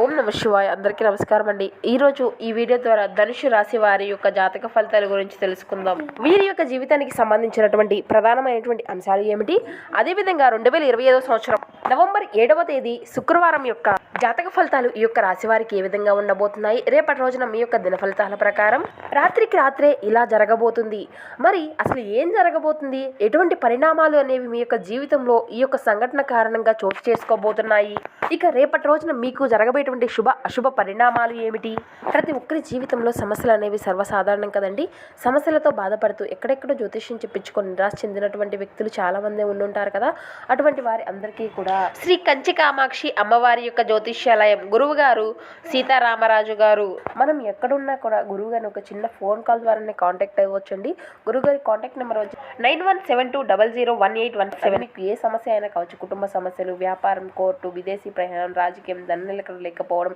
ఓం నమ శివాయ. అందరికీ నమస్కారం అండి. ఈరోజు ఈ వీడియో ద్వారా ధనుషు రాశి వారి యొక్క జాతక ఫలితాల గురించి తెలుసుకుందాం. వీరి యొక్క జీవితానికి సంబంధించినటువంటి ప్రధానమైనటువంటి అంశాలు ఏమిటి, అదేవిధంగా 2025 సంవత్సరం నవంబర్ 7వ తేదీ శుక్రవారం యొక్క జాతక ఫలితాలు ఈ యొక్క రాశి వారికి ఏ విధంగా ఉండబోతున్నాయి, రేపటి రోజున మీ యొక్క దిన ఫలితాల ప్రకారం రాత్రికి రాత్రే ఇలా జరగబోతుంది. మరి అసలు ఏం జరగబోతుంది, ఎటువంటి పరిణామాలు అనేవి మీ యొక్క జీవితంలో ఈ యొక్క సంఘటన కారణంగా చోటు చేసుకోబోతున్నాయి, ఇక రేపటి రోజున మీకు జరగబోయేటువంటి శుభ అశుభ పరిణామాలు ఏమిటి. ప్రతి ఒక్కరి జీవితంలో సమస్యలు అనేవి సర్వసాధారణం కదండి. సమస్యలతో బాధపడుతూ ఎక్కడెక్కడో జ్యోతిష్యం చెప్పించుకొని నిరాశ చెందినటువంటి వ్యక్తులు చాలా మంది ఉండుంటారు కదా. అటువంటి వారి అందరికీ కూడా శ్రీ కంచి కామాక్షి అమ్మవారి యొక్క జ్యోతిష్యాలయం గురువు గారు సీతారామరాజు గారు, మనం ఎక్కడున్నా కూడా గురువు గారిని ఒక చిన్న ఫోన్ కాల్ ద్వారానే కాంటాక్ట్ అవ్వచ్చండి. గురువు గారి కాంటాక్ట్ నెంబర్ వచ్చి 9172001817. మీకు ఏ సమస్య అయినా కావచ్చు, కుటుంబ సమస్యలు, వ్యాపారం, కోర్టు, విదేశీ ప్రయాణం, రాజకీయం, ధననిలకడ లేకపోవడం,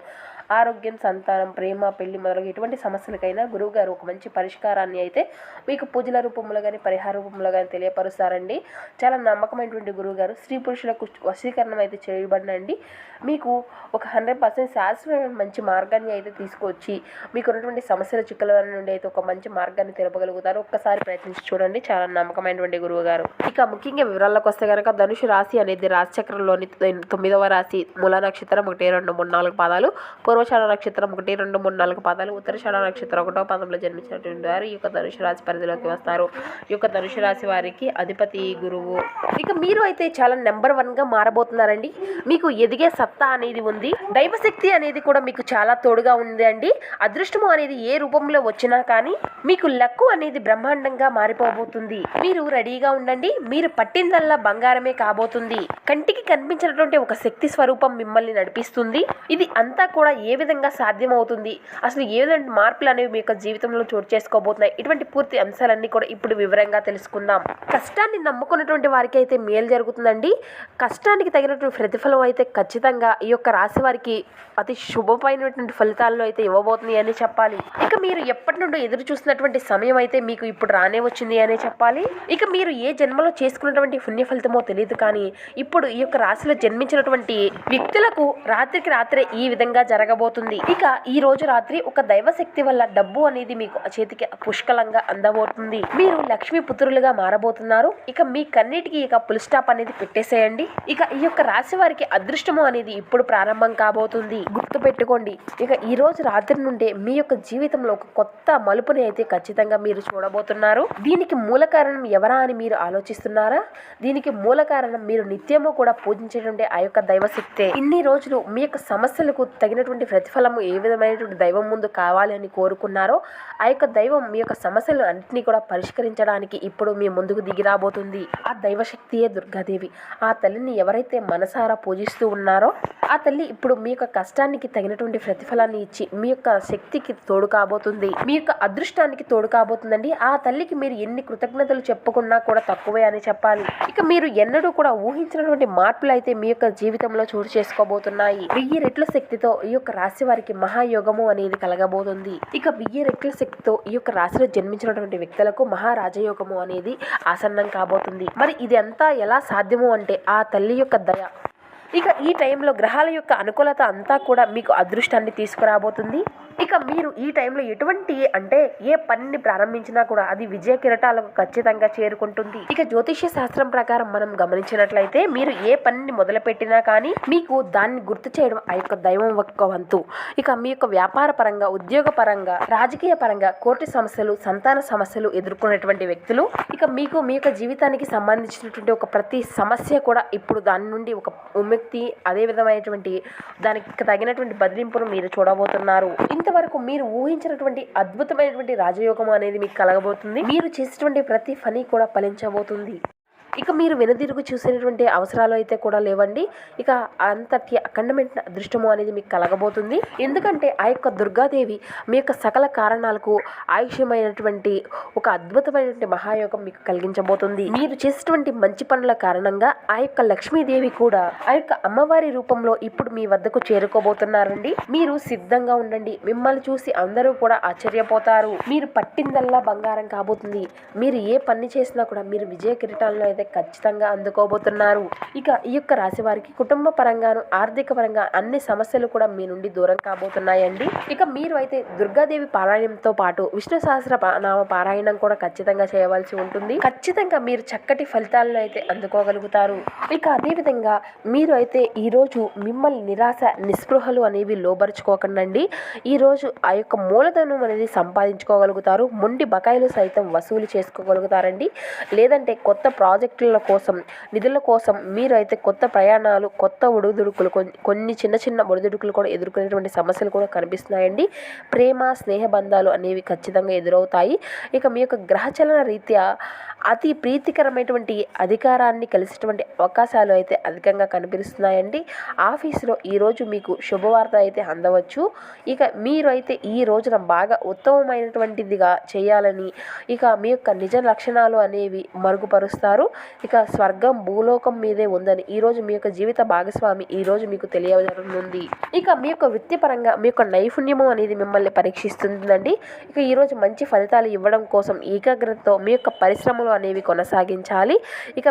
ఆరోగ్యం, సంతానం, ప్రేమ, పెళ్లి మొదలగు ఎటువంటి సమస్యలకైనా గురువు గారు ఒక మంచి పరిష్కారాన్ని అయితే మీకు పూజల రూపంలో కానీ పరిహార రూపంలో కానీ తెలియపరుస్తారండి. చాలా నమ్మకమైనటువంటి గురువు గారు. స్త్రీ పురుషులకు వశీకరణం అయితే చేయబడినండి. మీకు ఒక 100% శాశ్వతమైన మంచి మార్గాన్ని అయితే తీసుకొచ్చి మీకు ఉన్నటువంటి సమస్యల చిక్కుల నుండి అయితే ఒక మంచి మార్గాన్ని తెలుపగలుగుతారు. ఒక్కసారి ప్రయత్నించి చూడండి. చాలా నమ్మకమైనటువంటి గురువు గారు. ఇక ముఖ్యంగా వివరాల్లోకి వస్తే కనుక ధనుషు రాశి అనేది రాశి చక్రంలోని 9వ రాశి. మూల నక్షత్రం 1, 2, 3, 4 పాదాలు, పూర్వషాఢ నక్షత్రం 1, 2, 3, 4 పాదాలు, ఉత్తరషాఢ నక్షత్రం 1వ పాదంలో జన్మించినటువంటి వారు ఈ యొక్క ధనుషు రాశి పరిధిలోకి వస్తారు. ఈ యొక్క ధనుషు రాశి వారికి అధిపతి గురువు. ఇక మీరు అయితే చాలా నెంబర్ 1గా మారబోతున్నారండి. మీకు ఎదిగే సత్తా అనేది ఉంది. దైవశక్తి అనేది కూడా మీకు చాలా తోడుగా ఉంది అండి. అదృష్టము అనేది ఏ రూపంలో వచ్చినా కానీ మీకు లక్కు అనేది బ్రహ్మాండంగా మారిపోబోతుంది. మీరు రెడీగా ఉండండి. మీరు పట్టిందల్లా బంగారమే కాబోతుంది. కంటికి కనిపించినటువంటి ఒక శక్తి స్వరూపం మిమ్మల్ని నడిపిస్తుంది. ఇది అంతా కూడా ఏ విధంగా సాధ్యమవుతుంది, అసలు ఏ విధంగా మార్పులు అనేవి మీ యొక్క జీవితంలో చోటు చేసుకోబోతున్నాయి, ఇటువంటి పూర్తి అంశాలన్నీ కూడా ఇప్పుడు వివరంగా తెలుసుకుందాం. కష్టాన్ని నమ్ముకున్నటువంటి వారికి అయితే మేలు జరుగుతుందండి. కష్టానికి తగినటువంటి ప్రతిఫలం అయితే ఖచ్చితంగా ఈ యొక్క రాశి వారికి అతి శుభమైనటువంటి ఫలితాలను అయితే ఇవ్వబోతుంది అని చెప్పాలి. ఇక మీరు ఎప్పటి నుండి ఎదురు చూసినటువంటి సమయం అయితే మీకు ఇప్పుడు రానే వచ్చింది అనే చెప్పాలి. ఇక మీరు ఏ జన్మలో చేసుకున్నటువంటి పుణ్య ఫలితమో తెలియదు, కానీ ఇప్పుడు ఈ యొక్క రాశిలో జన్మించినటువంటి వ్యక్తులకు రాత్రికి రాత్రే ఈ విధంగా జరగబోతుంది. ఇక ఈ రోజు రాత్రి ఒక దైవశక్తి వల్ల డబ్బు అనేది మీకు చేతికి పుష్కలంగా అందబోతుంది. మీరు లక్ష్మీ పుత్రులుగా మారబోతున్నారు. ఇక మీ కన్నిటికి ఇక ఫుల్ స్టాప్ అనేది పెట్టేసేయండి. ఇక ఈ యొక్క రాశి వారికి అదృష్టము అనేది ఇప్పుడు ప్రారంభం కాబోతుంది. గుర్తు పెట్టుకోండి. ఇక ఈ రోజు రాత్రి నుండే మీ యొక్క జీవితంలో ఒక కొత్త మలుపుని అయితే ఖచ్చితంగా మీరు చూడబోతున్నారు. దీనికి మూల కారణం ఎవరా అని మీరు ఆలోచిస్తున్నారా? దీనికి మూల కారణం మీరు నిత్యము కూడా పూజించేటువంటి ఆ యొక్క దైవశక్తే. ఇన్ని రోజులు మీ యొక్క సమస్యలకు తగినటువంటి ప్రతిఫలము ఏ విధమైనటువంటి దైవం ముందు కావాలి అని కోరుకున్నారో ఆ యొక్క దైవం మీ యొక్క సమస్యలు అన్నింటినీ కూడా పరిష్కరించడానికి ఇప్పుడు మీ ముందుకు దిగి రాబోతుంది. ఆ దైవశక్తియే దుర్గాదేవి. ఆ తల్లిని ఎవరైతే మనసారా పూజిస్తూ ఉన్నారో ఆ తల్లి ఇప్పుడు మీ యొక్క కష్టానికి తగినటువంటి ప్రతిఫలాన్ని ఇచ్చి మీ యొక్క శక్తికి తోడు కాబోతుంది, మీ యొక్క అదృష్టానికి తోడు కాబోతుందండి. ఆ తల్లికి మీరు ఎన్ని కృతజ్ఞతలు చెప్పుకున్నా కూడా తక్కువే అని చెప్పాలి. ఇక మీరు ఎన్నడూ కూడా ఊహించినటువంటి మార్పులు అయితే మీ యొక్క జీవితంలో చోటు చేసుకోబోతున్నాయి. 1000 రెట్ల శక్తితో ఈ యొక్క రాశి వారికి మహాయోగము అనేది కలగబోతుంది. ఇక 1000 రెట్ల శక్తితో ఈ యొక్క రాశిలో జన్మించినటువంటి వ్యక్తులకు మహారాజయోగము అనేది ఆసన్నం కాబోతుంది. మరి ఇది అంతా ఎలా సాధ్యము అంటే ఆ తల్లి యొక్క దయ. ఇక ఈ టైంలో గ్రహాల యొక్క అనుకూలత అంతా కూడా మీకు అదృష్టాన్ని తీసుకురాబోతుంది. ఇక మీరు ఈ టైంలో ఎటువంటి అంటే ఏ పనిని ప్రారంభించినా కూడా అది విజయ కిరటాలకు ఖచ్చితంగా చేరుకుంటుంది. ఇక జ్యోతిష్య శాస్త్రం ప్రకారం మనం గమనించినట్లయితే మీరు ఏ పనిని మొదలుపెట్టినా కానీ మీకు దాన్ని గుర్తు చేయడం ఆ యొక్క దైవం యొక్క వంతు. ఇక మీ యొక్క వ్యాపార పరంగా, ఉద్యోగ పరంగా, రాజకీయ పరంగా, కోర్టు సమస్యలు, సంతాన సమస్యలు ఎదుర్కొనేటువంటి వ్యక్తులు, ఇక మీకు మీ యొక్క జీవితానికి సంబంధించినటువంటి ఒక ప్రతి సమస్య కూడా ఇప్పుడు దాని నుండి ఒక విముక్తి, అదే విధమైనటువంటి దానికి తగినటువంటి బదిలింపును మీరు చూడబోతున్నారు. ఇంతవరకు మీరు ఊహించినటువంటి అద్భుతమైనటువంటి రాజయోగం అనేది మీకు కలగబోతుంది. మీరు చేసేటువంటి ప్రతి పని కూడా ఫలించబోతుంది. ఇక మీరు వెనుదిరుగు చూసేటువంటి అవసరాలు అయితే కూడా లేవండి. ఇక అంతటి అఖండమైన అదృష్టము అనేది మీకు కలగబోతుంది. ఎందుకంటే ఆ యొక్క దుర్గాదేవి మీ యొక్క సకల కారణాలకు ఆయుష్యమైనటువంటి ఒక అద్భుతమైనటువంటి మహాయోగం మీకు కలిగించబోతుంది. మీరు చేసేటువంటి మంచి పనుల కారణంగా ఆ యొక్క లక్ష్మీదేవి కూడా ఆ యొక్క అమ్మవారి రూపంలో ఇప్పుడు మీ వద్దకు చేరుకోబోతున్నారండి. మీరు సిద్ధంగా ఉండండి. మిమ్మల్ని చూసి అందరూ కూడా ఆశ్చర్యపోతారు. మీరు పట్టిందల్లా బంగారం కాబోతుంది. మీరు ఏ పని చేసినా కూడా మీరు విజయ కిరీటాలను అయితే అయితే ఖచ్చితంగా అందుకోబోతున్నారు. ఇక ఈ యొక్క రాశి వారికి కుటుంబ పరంగాను ఆర్థిక పరంగా అన్ని సమస్యలు కూడా మీ నుండి దూరం కాబోతున్నాయండి. ఇక మీరు అయితే దుర్గాదేవి పారాయణంతో పాటు విష్ణు సహస్ర నామ పారాయణం కూడా ఖచ్చితంగా చేయవలసి ఉంటుంది. ఖచ్చితంగా మీరు చక్కటి ఫలితాలను అయితే అందుకోగలుగుతారు. ఇక అదేవిధంగా మీరు అయితే ఈరోజు మిమ్మల్ని నిరాశ నిస్పృహలు అనేవి లోబరుచుకోకండి. ఈరోజు ఆ యొక్క మూలధనం అనేది సంపాదించుకోగలుగుతారు. మొండి బకాయిలు సైతం వసూలు చేసుకోగలుగుతారండి. లేదంటే కొత్త ప్రాజెక్టుల కోసం నిధుల కోసం మీరు అయితే కొత్త ప్రయాణాలు కొత్త ఒడిదుడుకులు కొన్ని చిన్న చిన్న ఒడిదుడుకులు కూడా ఎదుర్కొనేటువంటి సమస్యలు కూడా కనిపిస్తున్నాయండి. ప్రేమ స్నేహ బంధాలు అనేవి ఖచ్చితంగా ఎదురవుతాయి. ఇక మీ యొక్క గ్రహచలన రీత్యా అతి ప్రీతికరమైనటువంటి అధికారాన్ని కలిసేటువంటి అవకాశాలు అయితే అధికంగా కనిపిస్తున్నాయండి. ఆఫీసులో ఈరోజు మీకు శుభవార్త అయితే అందవచ్చు. ఇక మీరు అయితే ఈ రోజున బాగా ఉత్తమమైనటువంటిదిగా చేయాలని ఇక మీ యొక్క నిజ లక్షణాలు అనేవి మరుగుపరుస్తారు. ఇక స్వర్గం భూలోకం మీదే ఉందని ఈరోజు మీ యొక్క జీవిత భాగస్వామి ఈరోజు మీకు తెలియజేయనుంది. ఇక మీ యొక్క వృత్తిపరంగా మీ యొక్క నైపుణ్యము అనేది మిమ్మల్ని పరీక్షిస్తుందండి. ఇక ఈరోజు మంచి ఫలితాలు ఇవ్వడం కోసం ఏకాగ్రతతో మీ యొక్క పరిశ్రమలు అనేవి కొనసాగించాలి. ఇక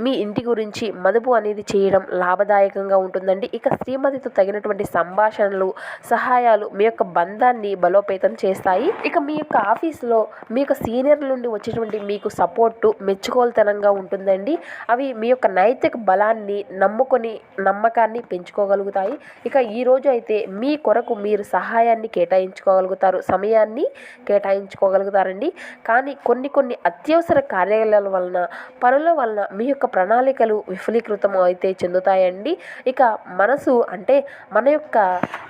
మీ ఇంటి గురించి మదుపు అనేది చేయడం లాభదాయకంగా ఉంటుందండి. ఇక శ్రీమతితో తగినటువంటి సంభాషణలు సహాయాలు మీ యొక్క బంధాన్ని బలోపేతం చేస్తాయి. ఇక మీ యొక్క ఆఫీసులో మీ యొక్క సీనియర్ల నుండి వచ్చేటువంటి మీకు సపోర్టు మెచ్చుకోలుతనంగా ఉంటుందండి. అవి మీ యొక్క నైతిక బలాన్ని నమ్మకాన్ని పెంచుకోగలుగుతాయి. ఇక ఈరోజు అయితే మీ కొరకు మీరు సహాయాన్ని కేటాయించుకోగలుగుతారు, సమయాన్ని కేటాయించుకోగలుగుతారండి. కానీ కొన్ని అత్యవసర కార్యాలయాల వలన పనుల వలన మీ యొక్క ప్రణాళికలు విఫలీకృతం అయితే చెందుతాయండి. ఇక మన యొక్క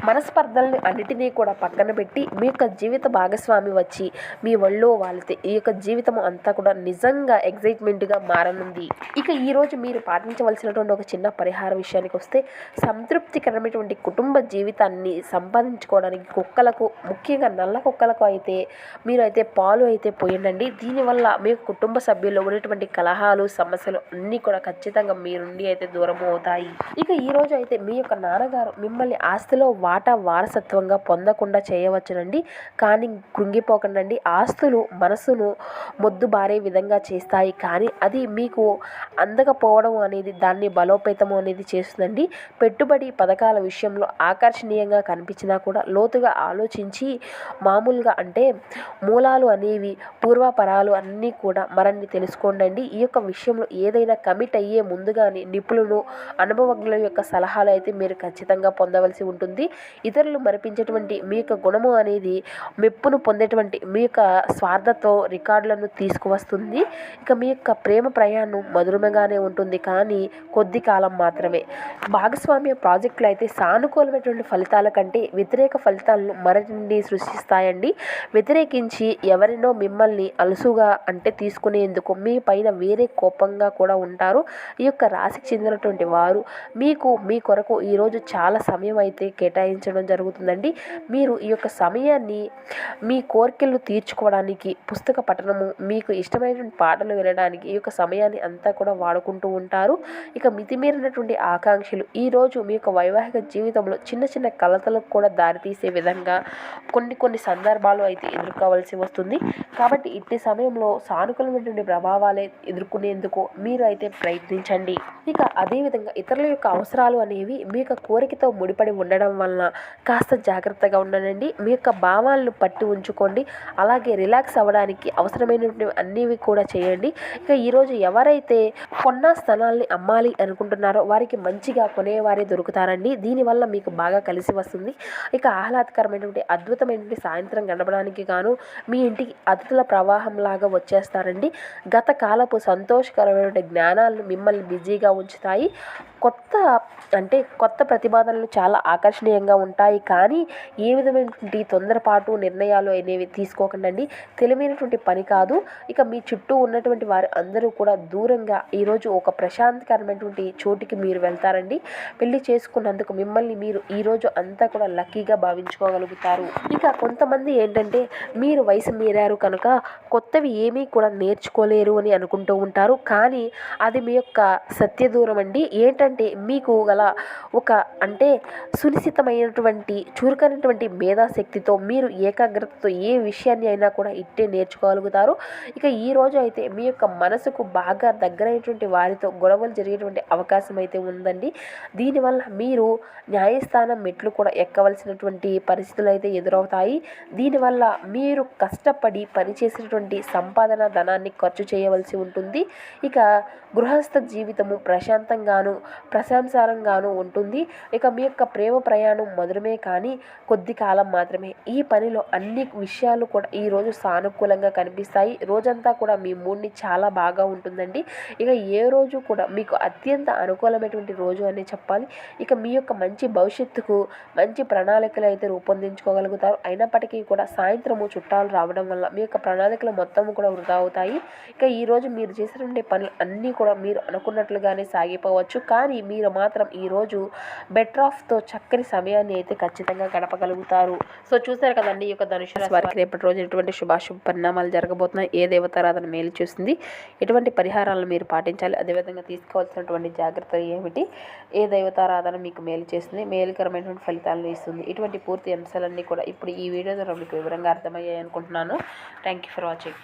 మనస్పర్ధల్ని అన్నిటినీ కూడా పక్కన పెట్టి మీ యొక్క జీవిత భాగస్వామి వచ్చి మీ ఒళ్ళో వాలితే ఈ యొక్క జీవితం అంతా కూడా నిజంగా ఎగ్జైట్మెంట్గా మారనుంది. ఇక ఈరోజు మీరు పాటించవలసినటువంటి ఒక చిన్న పరిహార విషయానికి వస్తే సంతృప్తికరమైనటువంటి కుటుంబ జీవితాన్ని సంపాదించుకోవడానికి కుక్కలకు ముఖ్యంగా నల్ల కుక్కలకు అయితే మీరు అయితే పాలు అయితే పోయండి. దీనివల్ల మీ కుటుంబ సభ్యుల్లో ఉన్నటువంటి కలహాలు సమస్యలు అన్నీ కూడా ఖచ్చితంగా మీ నుండి అయితే దూరం అవుతాయి. ఇక ఈరోజు అయితే మీ యొక్క నాన్నగారు మిమ్మల్ని ఆస్తిలో వాటా వారసత్వంగా పొందకుండా చేయవచ్చునండి. కానీ కృంగిపోకండి. ఆస్తులు మనసును మొద్దుబారే విధంగా చేస్తాయి. కానీ అది మీకు అందకపోవడం అనేది దాన్ని బలోపేతం అనేది చేస్తుందండి. పెట్టుబడి పథకాల విషయంలో ఆకర్షణీయంగా కనిపించినా కూడా లోతుగా ఆలోచించి మామూలుగా మూలాలు అనేవి పూర్వపరాలు అన్నీ కూడా మరన్ని తెలుసుకోండి. ఈ యొక్క విషయంలో ఏదైనా కమిట్ అయ్యే ముందుగానే నిపుణులు అనుభవజ్ఞుల యొక్క సలహాలు అయితే మీరు ఖచ్చితంగా పొందవలసి ఉంటుంది. ఇతరులు మరిపించేటువంటి మీ యొక్క గుణము అనేది మెప్పును పొందేటువంటి మీ యొక్క స్వార్థతో రికార్డులను తీసుకువస్తుంది. ఇక మీ యొక్క ప్రేమ ప్రయాణం మధురముగానే ఉంటుంది, కానీ కొద్ది కాలం మాత్రమే. భాగస్వామ్య ప్రాజెక్టులు అయితే సానుకూలమైనటువంటి ఫలితాల కంటే వ్యతిరేక ఫలితాలను మరిన్ని సృష్టిస్తాయండి. వ్యతిరేకించి ఎవరినో మిమ్మల్ని అలుసుగా తీసుకునేందుకు మీ పైన వేరే కోపంగా కూడా ఉంటారు. ఈ యొక్క రాశికి చెందినటువంటి వారు మీ కొరకు ఈరోజు చాలా సమయం అయితే కేటాయించడం జరుగుతుందండి. మీరు ఈ యొక్క సమయాన్ని మీ కోరికలు తీర్చుకోవడానికి, పుస్తక పఠనము, మీకు ఇష్టమైనటువంటి పాటలు వినడానికి ఈ యొక్క సమయాన్ని అంతా కూడా వాడుకుంటూ ఉంటారు. ఇక మితిమీరినటువంటి ఆకాంక్షలు ఈరోజు మీ యొక్క వైవాహిక జీవితంలో చిన్న చిన్న కలతలకు కూడా దారితీసే విధంగా కొన్ని సందర్భాలు అయితే ఎదుర్కోవాల్సి వస్తుంది. కాబట్టి ఇట్టి సమయంలో సానుకూలమైనటువంటి ప్రభావాలే ఎదుర్కొనేందుకు మీరు అయితే ప్రయత్నించండి. ఇక అదేవిధంగా ఇతరుల యొక్క అవసరాలు అనేవి మీ యొక్క కోరికతో ముడిపడి ఉండడం వలన కాస్త జాగ్రత్తగా ఉండండి. మీ యొక్క భావాలను పట్టి ఉంచుకోండి. అలాగే రిలాక్స్ అవ్వడానికి అవసరమైనటువంటి అన్నివి కూడా చేయండి. ఇక ఈరోజు ఎవరైతే కొన్న స్థలాల్ని అమ్మాలి అనుకుంటున్నారో వారికి మంచిగా కొనేవారే దొరుకుతారండి. దీనివల్ల మీకు బాగా కలిసి వస్తుంది. ఇక ఆహ్లాదకరమైనటువంటి అద్భుతమైనటువంటి సాయంత్రం గడపడానికి గాను మీ ఇంటికి అతిథుల ప్రవాహం లాగా వచ్చేస్తారండి. గత కాలపు సంతోషకరమైన జ్ఞానాలను మిమ్మల్ని బిజీగా ఉంచుతాయి. కొత్త ప్రతిపాదనలు చాలా ఆకర్షణీయంగా ఉంటాయి. కానీ ఏ విధమైనటువంటి తొందరపాటు నిర్ణయాలు అనేవి తీసుకోకండి. తెలివైనటువంటి పని కాదు. ఇక మీ చుట్టూ ఉన్నటువంటి వారు అందరూ కూడా దూరంగా ఈరోజు ఒక ప్రశాంతకరమైనటువంటి చోటికి మీరు వెళ్తారండి. పెళ్లి చేసుకున్నందుకు మిమ్మల్ని మీరు ఈరోజు అంతా కూడా లక్కీగా భావించుకోగలుగుతారు. ఇక కొంతమంది మీరు వయసు మీరారు కనుక కొత్త కొత్తవి ఏమీ కూడా నేర్చుకోలేరు అని అనుకుంటూ ఉంటారు. కానీ అది మీ యొక్క సత్యదూరం అండి. ఏంటంటే మీకు గల ఒక అంటే సునిశితమైనటువంటి చురుకైనటువంటి మేధాశక్తితో మీరు ఏకాగ్రతతో ఏ విషయాన్ని అయినా కూడా ఇట్టే నేర్చుకోగలుగుతారు. ఇక ఈరోజు అయితే మీ యొక్క మనసుకు బాగా దగ్గరైనటువంటి వారితో గొడవలు జరిగేటువంటి అవకాశం అయితే ఉందండి. దీనివల్ల మీరు న్యాయస్థానం మెట్లు కూడా ఎక్కవలసినటువంటి పరిస్థితులు అయితే ఎదురవుతాయి. దీనివల్ల మీరు కష్టపడి పనిచేసినటువంటి సంపాదన ధనాన్ని ఖర్చు చేయవలసి ఉంటుంది. ఇక గృహస్థ జీవితము ప్రశాంతంగాను ప్రశంసరంగాను ఉంటుంది. ఇక మీ యొక్క ప్రేమ ప్రయాణం మధురమే కానీ కొద్ది కాలం మాత్రమే. ఈ పనిలో అన్ని విషయాలు కూడా ఈరోజు సానుకూలంగా కనిపిస్తాయి. రోజంతా కూడా మీ మూడ్ని చాలా బాగా ఉంటుందండి. ఇక ఏ రోజు కూడా మీకు అత్యంత అనుకూలమైనటువంటి రోజు అని చెప్పాలి. ఇక మీ యొక్క మంచి భవిష్యత్తుకు మంచి ప్రణాళికలు అయితే రూపొందించుకోగలుగుతారు. అయినప్పటికీ కూడా సాయంత్రము చుట్టాలు రావడం వల్ల మీ యొక్క ప్రణాళికలు మొత్తం కూడా వృధా అవుతాయి. ఇక ఈరోజు మీరు చేసినటువంటి పనులు అన్నీ కూడా మీరు అనుకున్నట్లుగానే సాగిపోవచ్చు. కానీ మీరు మాత్రం ఈరోజు బెటర్ ఆఫ్తో చక్కని సమయాన్ని అయితే ఖచ్చితంగా గడపగలుగుతారు. సో చూసారు కదండి, ఈ యొక్క ధనుసు రాశి వారికి రేపటి రోజు ఎటువంటి శుభాశుభ పరిణామాలు జరగబోతున్నాయి, ఏ దేవతారాధన మేలు చూస్తుంది, ఎటువంటి పరిహారాలను మీరు పాటించాలి, అదేవిధంగా తీసుకోవాల్సినటువంటి జాగ్రత్తలు ఏమిటి, ఏ దేవతారాధన మీకు మేలు చేస్తుంది, మేలుకరమైనటువంటి ఫలితాలను ఇస్తుంది, ఇటువంటి పూర్తి అంశాలన్నీ కూడా ఇప్పుడు ఈ వీడియో ద్వారా మీకు వివరంగా అర్థమయ్యాయి అనుకుంటున్నాను. Thank you for watching.